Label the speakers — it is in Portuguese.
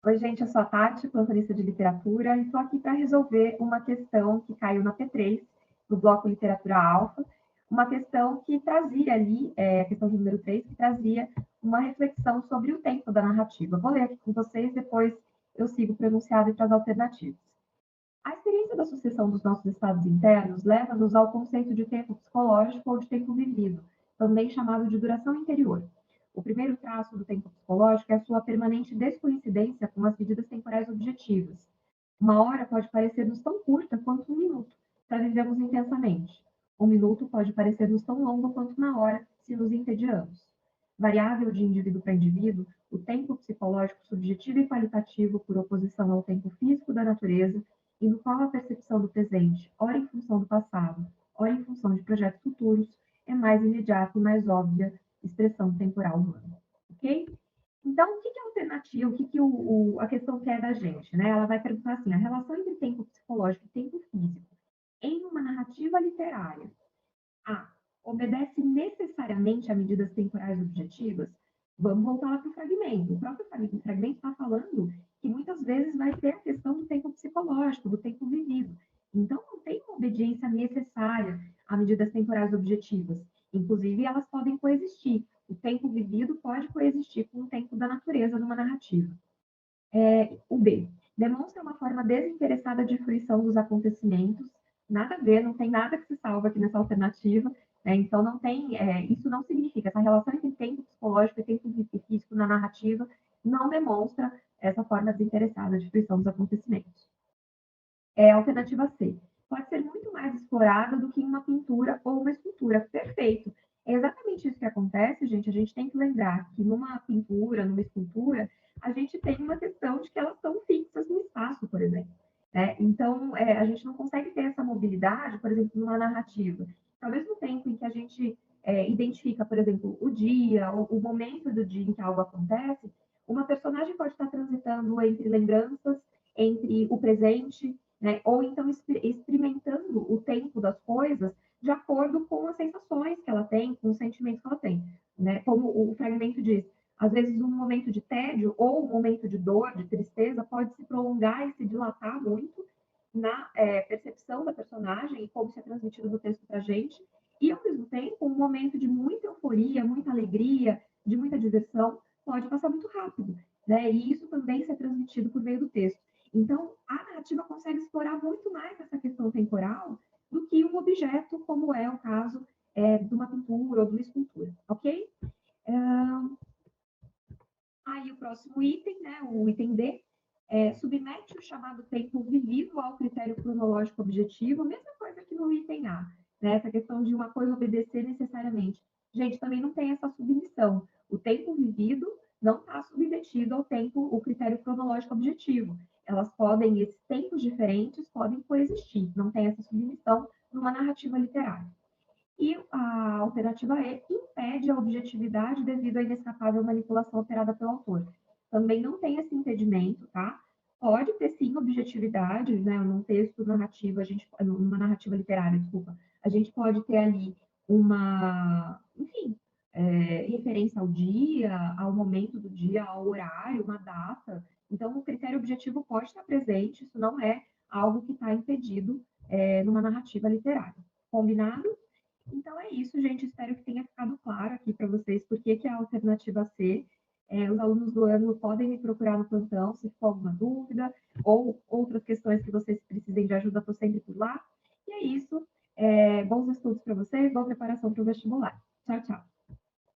Speaker 1: Oi, gente, eu sou a Tati, plantonista de literatura, e estou aqui para resolver uma questão que caiu na P3, no bloco Literatura Alfa, uma questão que trazia ali, a questão de número 3, que trazia uma reflexão sobre o tempo da narrativa. Vou ler aqui com vocês, depois eu sigo para o enunciado e para as alternativas. A experiência da sucessão dos nossos estados internos leva-nos ao conceito de tempo psicológico ou de tempo vivido, também chamado de duração interior. O primeiro traço do tempo psicológico é a sua permanente descoincidência com as medidas temporais objetivas. Uma hora pode parecer-nos tão curta quanto um minuto, se a vivemos intensamente. Um minuto pode parecer-nos tão longo quanto uma hora, se nos entediamos. Variável de indivíduo para indivíduo, o tempo psicológico subjetivo e qualitativo, por oposição ao tempo físico da natureza, e no qual a percepção do presente, ora em função do passado, ora em função de projetos futuros, é mais imediata e mais óbvia expressão temporal humana. Ok? Então, o que é a alternativa? A questão quer da gente? Né? Ela vai perguntar assim: a relação entre tempo psicológico e tempo físico em uma narrativa literária A. Obedece necessariamente a medidas temporais objetivas? Vamos voltar lá para o fragmento. O próprio fragmento está falando que muitas vezes vai ter a questão do tempo psicológico, do tempo vivido. Então, não tem uma obediência necessária a medidas temporais objetivas. Inclusive, elas podem coexistir. O tempo vivido pode coexistir com o tempo da natureza numa narrativa. O B. Demonstra uma forma desinteressada de fruição dos acontecimentos. Nada a ver, não tem nada que se salva aqui nessa alternativa. Então, não tem, isso não significa, essa relação entre tempo psicológico e tempo físico na narrativa não demonstra essa forma desinteressada de fruição dos acontecimentos. Alternativa C. Pode ser muito mais explorada do que em uma pintura ou uma escultura. Perfeito. É exatamente isso que acontece, gente. A gente tem que lembrar que numa pintura, numa escultura, a gente tem uma questão de que elas estão fixas no espaço, por exemplo. Então, a gente não consegue ter essa mobilidade, por exemplo, numa narrativa. Ao mesmo tempo em que a gente identifica, por exemplo, o dia, o momento do dia em que algo acontece, uma personagem pode estar transitando entre lembranças, entre o presente, né? Ou então experimentando o tempo das coisas de acordo com as sensações que ela tem, com os sentimentos que ela tem. Né? Como o fragmento diz, às vezes um momento de tédio ou um momento de dor, de tristeza, pode se prolongar e se dilatar muito na percepção da personagem e como isso é transmitido no texto para a gente, e ao mesmo tempo um momento de muita euforia, muita alegria, de muita diversão, pode passar muito rápido, né? E isso também ser transmitido por meio do texto. Então, a narrativa consegue explorar muito mais essa questão temporal do que um objeto, como é o caso de uma pintura ou de uma escultura, ok? Aí o próximo item, né, o item D, submete o chamado tempo vivido ao critério cronológico objetivo, mesma coisa que no item A, né, essa questão de uma coisa obedecer necessariamente. Gente, também não tem essa submissão. O tempo vivido não está submetido ao tempo, o critério cronológico objetivo. Elas podem, esses tempos diferentes podem coexistir, não tem essa submissão numa narrativa literária. E a alternativa E impede a objetividade devido à inescapável manipulação operada pelo autor. Também não tem esse impedimento, tá? Pode ter sim objetividade, né? Num texto narrativo, numa narrativa literária, desculpa, a gente pode ter ali uma, enfim, referência ao dia, ao momento do dia, ao horário, uma data. Então, o critério objetivo pode estar presente, isso não é algo que está impedido numa narrativa literária. Combinado? Então é isso, gente. Espero que tenha ficado claro aqui para vocês por que é a alternativa C. Os alunos do ano podem me procurar no plantão se ficou alguma dúvida ou outras questões que vocês precisem de ajuda, estou sempre por lá. E é isso. Bons estudos para vocês, boa preparação para o vestibular. Tchau, tchau.